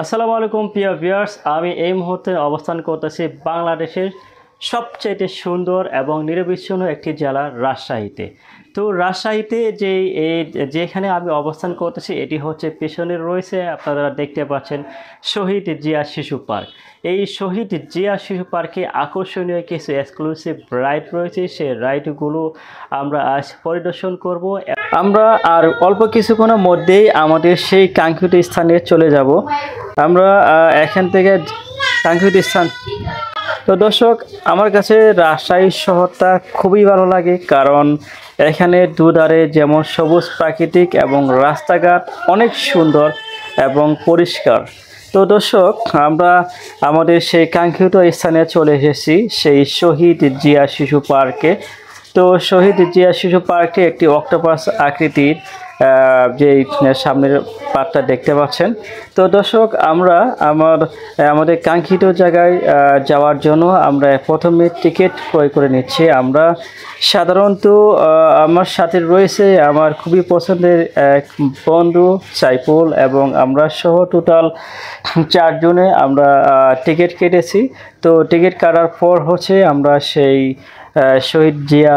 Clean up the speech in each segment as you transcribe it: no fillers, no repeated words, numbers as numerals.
আসসালামু আলাইকুম প্রিয় ভিউয়ার্স, আমি এই মুহূর্তে অবস্থান করতেছি বাংলাদেশের সবচেয়ে সুন্দর এবং নিরবিচ্ছিন্ন একটি জেলা রাজশাহীতে। তো রাজশাহীতে যেখানে আমি অবস্থান করতেছি এটি হচ্ছে পেছনে রয়েছে, আপনারা দেখতে পাচ্ছেন শহীদ জিয়া শিশু পার্ক। এই শহীদ জিয়া শিশু পার্কে আকর্ষণীয় কিছু এক্সক্লুসিভ রাইড রয়েছে, সেই রাইডগুলো আমরা আজ পরিদর্শন করব। আমরা আর অল্প কিছুক্ষণের মধ্যেই আমাদের সেই কাঙ্ক্ষিত স্থানে চলে যাব। আমরা এখান থেকে কাঙ্ক্ষিত স্থান। তো দর্শক, আমার কাছে রাজশাহী শহরটা খুবই ভালো লাগে, কারণ এখানে দুধারে যেমন সবুজ প্রাকৃতিক এবং রাস্তাঘাট অনেক সুন্দর এবং পরিষ্কার। তো দর্শক, আমরা আমাদের সেই কাঙ্ক্ষিত স্থানে চলে এসেছি, সেই শহীদ জিয়া শিশু পার্কে। তো শহীদ জিয়া শিশু পার্কটি একটি অক্টোপাস আকৃতির, যে সামনের পার্কটা দেখতে পাচ্ছেন। তো দর্শক, আমরা আমাদের কাঙ্ক্ষিত জায়গায় যাওয়ার জন্য আমরা প্রথমে টিকিট ক্রয় করে নিচ্ছি। আমরা সাধারণত আমার সাথে রয়েছে আমার খুবই পছন্দের এক বন্ধু সাইফুল, এবং আমরা সহ টোটাল 4 জনে আমরা টিকিট কেটেছি। তো টিকিট কাটার পর হচ্ছে আমরা সেই শহীদ জিয়া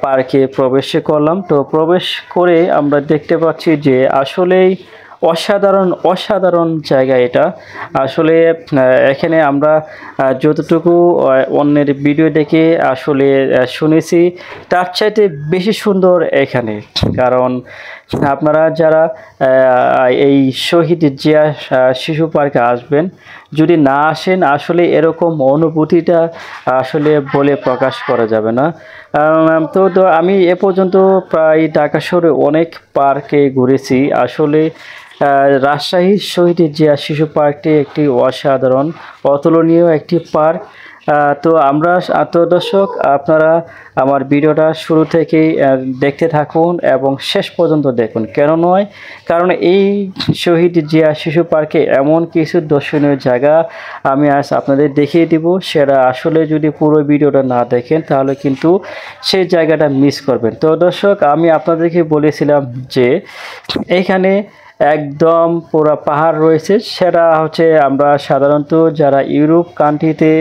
পার্কে প্রবেশ করলাম। তো প্রবেশ করে আমরা দেখতে পাচ্ছি যে আসলেই অসাধারণ জায়গা এটা। আসলে এখানে আমরা যতটুকু অন্যের ভিডিও দেখে আসলে শুনেছি, তার চাইতে বেশি সুন্দর এখানে। কারণ আপনারা যারা এই শহীদ জিয়া শিশু পার্কে আসবেন, যদি না আসেন আসলে এরকম অনুভূতিটা আসলে বলে প্রকাশ করা যাবে না। তো আমি এ পর্যন্ত প্রায় ঢাকা শহরে অনেক পার্কে ঘুরেছি। আসলে রাজশাহী শহীদ জিয়া শিশু পার্কটি একটি অসাধারণ অতুলনীয় একটি পার্ক। তো দর্শক, আপনারা আমার ভিডিওটা শুরু থেকেই দেখতে থাকুন এবং শেষ পর্যন্ত দেখুন। কেন নয়, কারণ এই শহীদ জিয়া শিশু পার্কে এমন কিছু দর্শনীয় জায়গা আমি আজ আপনাদের দেখিয়ে দিব, সেটা আসলে যদি পুরো ভিডিওটা না দেখেন তাহলে কিন্তু সেই জায়গাটা মিস করবেন। তো দর্শক, আমি আপনাদেরকে বলেছিলাম যে এইখানে একদম পুরো পাহাড় রয়েছে। সেটা হচ্ছে আমরা সাধারণত যারা ইউরোপ কান্ট্রিতে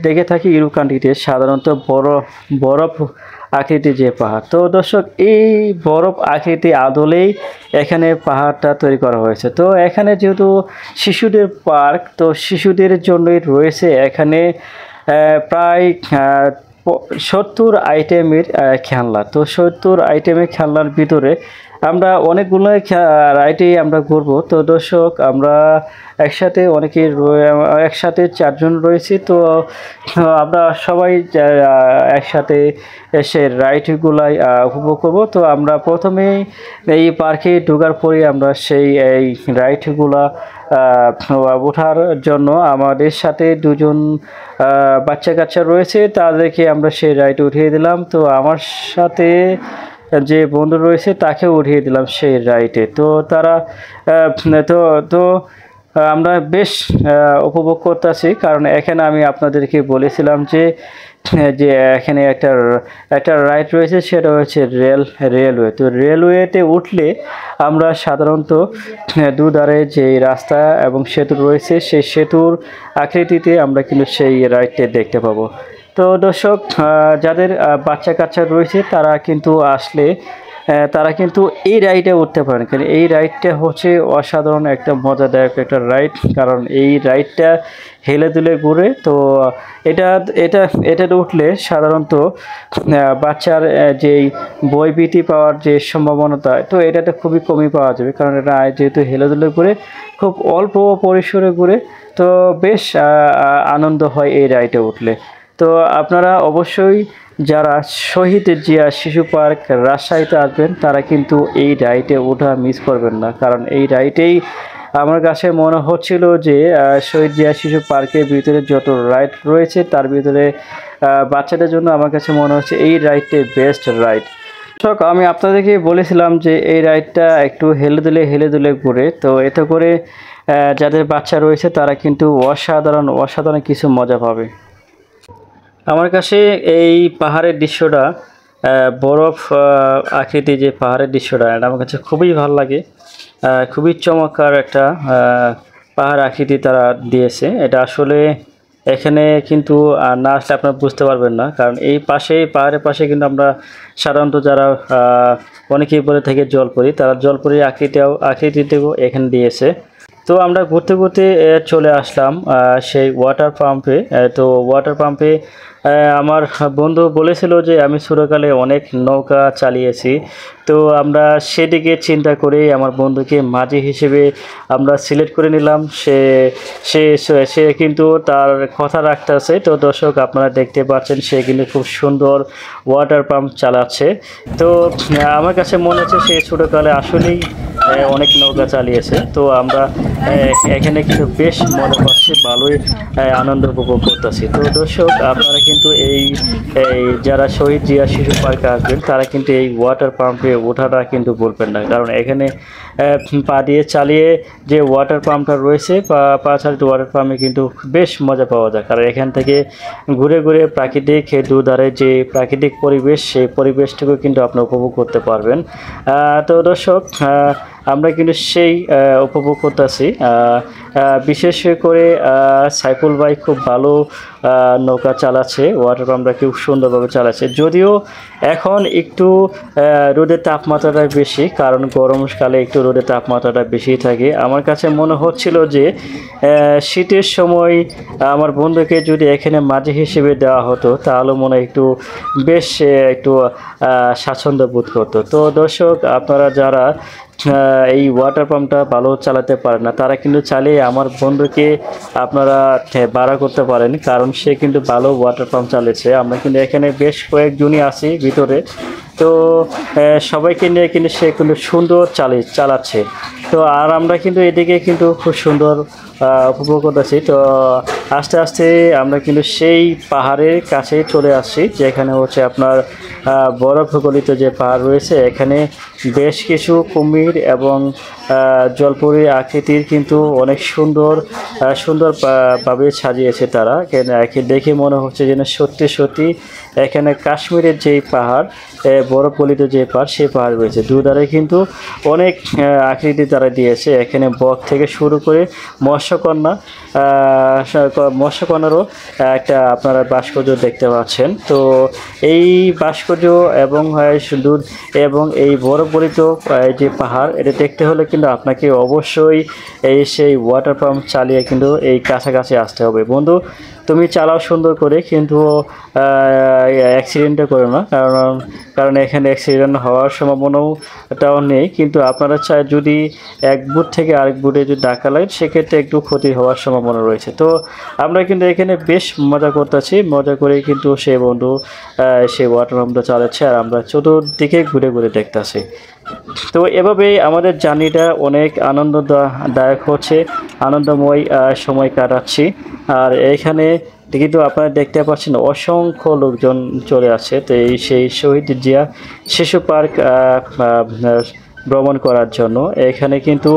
দেখে থাকি, ইউরোপ কান্ট্রিতে সাধারণত বরফ আকৃতি যে পাহাড়। তো দর্শক, এই বরফ আকৃতি আদলেই এখানে পাহাড়টা তৈরি করা হয়েছে। তো এখানে যেহেতু শিশুদের পার্ক, তো শিশুদের জন্যই রয়েছে এখানে প্রায় 70 আইটেমের খেলনা। তো 70 আইটেমের খেলনার ভিতরে আমরা অনেকগুলো রাইডে আমরা ঘুরবো। তো দর্শক, আমরা একসাথে 4 জন রয়েছি। তো আমরা সবাই একসাথে এসে রাইডগুলাই উপভোগ করবো। তো আমরা প্রথমেই এই পার্কে ঢোকার পরে আমরা এই রাইডগুলা ওঠার জন্য আমাদের সাথে 2 জন বাচ্চা কাচ্চা রয়েছে, তাদেরকে আমরা সেই রাইড উঠিয়ে দিলাম। তো আমার সাথে যে বন্ধু রয়েছে তাকে উঠিয়ে দিলাম সেই রাইডে। তো তারা তো তো আমরা বেশ উপভোগ করতেছি, কারণ এখানে আমি আপনাদেরকে বলেছিলাম যে এখানে একটা রাইড রয়েছে, সেটা হচ্ছে রেলওয়ে। তো রেলওয়েতে উঠলে আমরা সাধারণত দুধারে যে রাস্তা এবং সেতু রয়েছে, সেই সেতুর আকৃতিতে আমরা কিন্তু সেই রাইডটা দেখতে পাবো। তো দর্শক, যাদের বাচ্চা কাচ্চা রয়েছে তারা কিন্তু আসলে তারা কিন্তু এই রাইডে উঠতে পারেন, কারণ এই রাইডটা হচ্ছে অসাধারণ একটা মজাদায়ক একটা রাইড। কারণ এই রাইডটা হেলে দুলে ঘুরে। তো এটাতে উঠলে সাধারণত বাচ্চার যেই বইভীতি পাওয়ার যে সম্ভাবনাটা, তো এটাতে খুবই কমই পাওয়া যাবে, কারণ এটা যেহেতু হেলে দুলে ঘুরে, খুব অল্প পরিসরে ঘুরে। তো বেশ আনন্দ হয় এই রাইডে উঠলে। তো আপনারা অবশ্যই যারা শহীদ জিয়া শিশু পার্ক রাজশাহীতে আসবেন, তারা কিন্তু এই রাইডে ওঠা মিস করবেন না। কারণ এই রাইডেই আমার কাছে মনে হচ্ছিল যে শহীদ জিয়া শিশু পার্কের ভিতরে যত রাইড রয়েছে তার ভিতরে বাচ্চাদের জন্য আমার কাছে মনে হচ্ছে এই রাইডটাই বেস্ট রাইড। আমি আপনাদেরকে বলেছিলাম যে এই রাইডটা একটু হেলে দুলে ঘুরে। তো এতে করে যাদের বাচ্চা রয়েছে তারা কিন্তু অসাধারণ কিছু মজা পাবে। আমার কাছে এই পাহাড়ের দৃশ্যটা বরফ আকৃতি যে পাহাড়ের দৃশ্যটা, এটা আমার কাছে খুবই ভালো লাগে। খুবই চমৎকার একটা পাহাড় আকৃতি তারা দিয়েছে। এটা আসলে এখানে কিন্তু না আসলে আপনারা বুঝতে পারবেন না, কারণ এই পাশে পাহাড়ের পাশে কিন্তু আমরা সাধারণত যারা অনেকেই বলে থাকে জলপরি, তারা জলপরির আকৃতিতেও এখানে দিয়েছে। তো আমরা ঘুরতে ঘুরতে চলে আসলাম সেই ওয়াটার পাম্পে। তো ওয়াটার পাম্পে আমার বন্ধু বলেছিল যে আমি ছোটোকালে অনেক নৌকা চালিয়েছি। তো আমরা সেদিকে চিন্তা করে আমার বন্ধুকে মাঝি হিসেবে আমরা সিলেক্ট করে নিলাম। সে সে সে কিন্তু তার কথা রাখতেছে। তো দর্শক আপনারা দেখতে পাচ্ছেন সে কিন্তু খুব সুন্দর ওয়াটার পাম্প চালাচ্ছে। তো আমার কাছে মনে হচ্ছে সে ছোটোকালে আসলেই অনেক নৌকা চালিয়েছে। তো আমরা এখানে কিন্তু বেশ মজা পাচ্ছি, ভালোই আনন্দ উপভোগ করতেছি। তো দর্শক আপনারা কিন্তু এই যারা শহীদ জিয়া শিশু পার্কে আসবেন তারা কিন্তু এই ওয়াটার পাম্পে ওঠাটা কিন্তু ভুলবেন না, কারণ এখানে পা দিয়ে চালিয়ে যে ওয়াটার পাম্পটা রয়েছে পা চালিত ওয়াটার পাম্পে কিন্তু বেশ মজা পাওয়া যায়, কারণ এখান থেকে ঘুরে ঘুরে প্রাকৃতিক দুধারে যে প্রাকৃতিক পরিবেশ, সেই পরিবেশটুকু কিন্তু আপনি উপভোগ করতে পারবেন। তো দর্শক আমরা কিন্তু সেই উপভোগ করতেছি। বিশেষ করে সাইফুল ভাই খুব ভালো নৌকা চালাচ্ছে, ওয়াটার পাম্পটা খুব সুন্দরভাবে চালাচ্ছে। যদিও এখন একটু রোদের তাপমাত্রাটা বেশি, কারণ গরমকালে একটু রোদের তাপমাত্রাটা বেশি থাকে। আমার কাছে মনে হচ্ছিল যে শীতের সময় আমার বন্ধুকে যদি এখানে মাঝি হিসেবে দেওয়া হতো তাহলে মনে হয় একটু বেশ একটু স্বাচ্ছন্দ্য বোধ করতো। তো দর্শক আপনারা যারা এই ওয়াটার পাম্পটা ভালো চালাতে পারেন না তারা কিন্তু চালিয়ে আমার বন্ধুকে আপনারা ভাড়া করতে পারেন, কারণ সে কিন্তু ভালো ওয়াটার পাম্প চালিয়েছে। আমরা কিন্তু এখানে বেশ কয়েকজনই আছি ভিতরে। তো সবাইকে নিয়ে কিন্তু সে কিন্তু সুন্দর চালাচ্ছে। তো আর আমরা কিন্তু এদিকে কিন্তু খুব সুন্দর উপভোগ করতেছি। তো আস্তে আস্তে আমরা কিন্তু সেই পাহাড়ের কাছে চলে আসছি, যেখানে হচ্ছে আপনার বরফ গলিত যে পাহাড় রয়েছে। এখানে বেশ কিছু কুমির এবং জলপরি আকৃতির কিন্তু অনেক সুন্দরভাবে সাজিয়েছে তারা। দেখে মনে হচ্ছে যেন সত্যি সত্যি এখানে কাশ্মীরের যেই পাহাড়, বরফ গলিত যে পাহাড়, সেই পাহাড় রয়েছে। দুধারে কিন্তু অনেক আকৃতি তারা দিয়েছে। এখানে বক থেকে শুরু করে মৎস্যকন্যারও একটা আপনারা ভাস্কর্য দেখতে পাচ্ছেন। তো এই ভাস্কর্য এবং এই বরফ গলিত যে পাহাড়, এটা দেখতে হলে কিন্তু আপনাকে অবশ্যই সেই ওয়াটার পাম্প চালিয়ে কিন্তু এই কাছাকাছি আসতে হবে। বন্ধু তুমি চালাও সুন্দর করে, কিন্তু অ্যাক্সিডেন্টটা করো না, কারণ এখানে অ্যাক্সিডেন্ট হওয়ার সম্ভাবনাটাও নেই। কিন্তু আপনারা যদি এক বুট থেকে আরেক বুটে যদি ধাক্কা লাগে সেক্ষেত্রে একটু ক্ষতি হওয়ার সম্ভাবনা রয়েছে। তো আমরা কিন্তু এখানে বেশ মজা করতেছি, মজা করেই কিন্তু সেই বন্ধু সেই ওয়াটার পাম্পটা চালাচ্ছে আর আমরা চতুর্দিকে ঘুরে ঘুরে দেখতেছি। তো এভাবেই আমাদের জার্নিটা অনেক আনন্দদায়ক হচ্ছে, আনন্দময় সময় কাটাচ্ছি। আর এইখানে কিন্তু আপনারা দেখতে পাচ্ছেন অসংখ্য লোকজন চলে আসছে। তো সেই শহীদ জিয়া শিশু পার্ক ভ্রমণ করার জন্য এখানে কিন্তু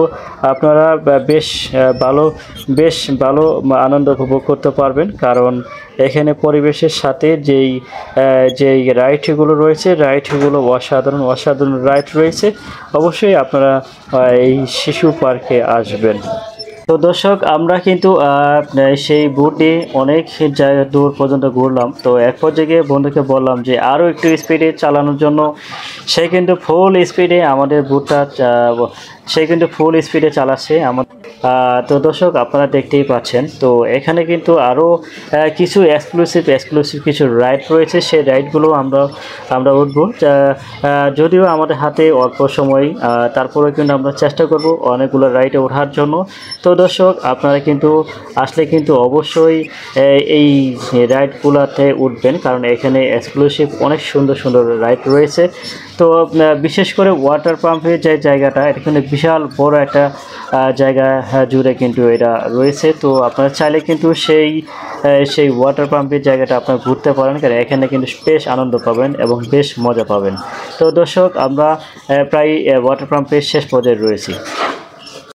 আপনারা বেশ ভালো আনন্দ উপভোগ করতে পারবেন, কারণ এখানে পরিবেশের সাথে যেই রাইডগুলো রয়েছে, রাইডগুলো অসাধারণ রাইড রয়েছে। অবশ্যই আপনারা এই শিশু পার্কে আসবেন। তো দর্শক আমরা কিন্তু সেই বুটে অনেক জায়গা দূর পর্যন্ত ঘুরলাম। তো এক পর্যায়ে বন্ধুকে বললাম যে আরও একটু স্পিডে চালানোর জন্য। সে কিন্তু ফুল স্পিডে আমাদের বুটটা ফুল স্পিডে চালাচ্ছে তো দর্শক আপনারা দেখতেই পাচ্ছেন। তো এখানে কিন্তু আরও কিছু এক্সক্লুসিভ কিছু রাইড রয়েছে, সেই রাইডগুলো আমরা উঠবো। যদিও আমাদের হাতে অল্প সময়, তারপরেও কিন্তু আমরা চেষ্টা করব অনেকগুলো রাইডে ওঠার জন্য। তো দর্শক আপনারা কিন্তু আসলে কিন্তু অবশ্যই এই রাইডগুলোতে উঠবেন, কারণ এখানে এক্সক্লুসিভ অনেক সুন্দর রাইড রয়েছে। তো বিশেষ করে ওয়াটার পাম্পের যে জায়গাটা, এটা কিন্তু বিশাল বড় একটা জায়গা জুড়ে কিন্তু এটা রয়েছে। তো আপনারা চাইলে কিন্তু সেই ওয়াটার পাম্পের জায়গাটা আপনারা ঘুরতে পারেন, কারণ এখানে কিন্তু বেশ আনন্দ পাবেন এবং বেশ মজা পাবেন। তো দর্শক আমরা প্রায় ওয়াটার পাম্পের শেষ পর্যায়ে রয়েছি।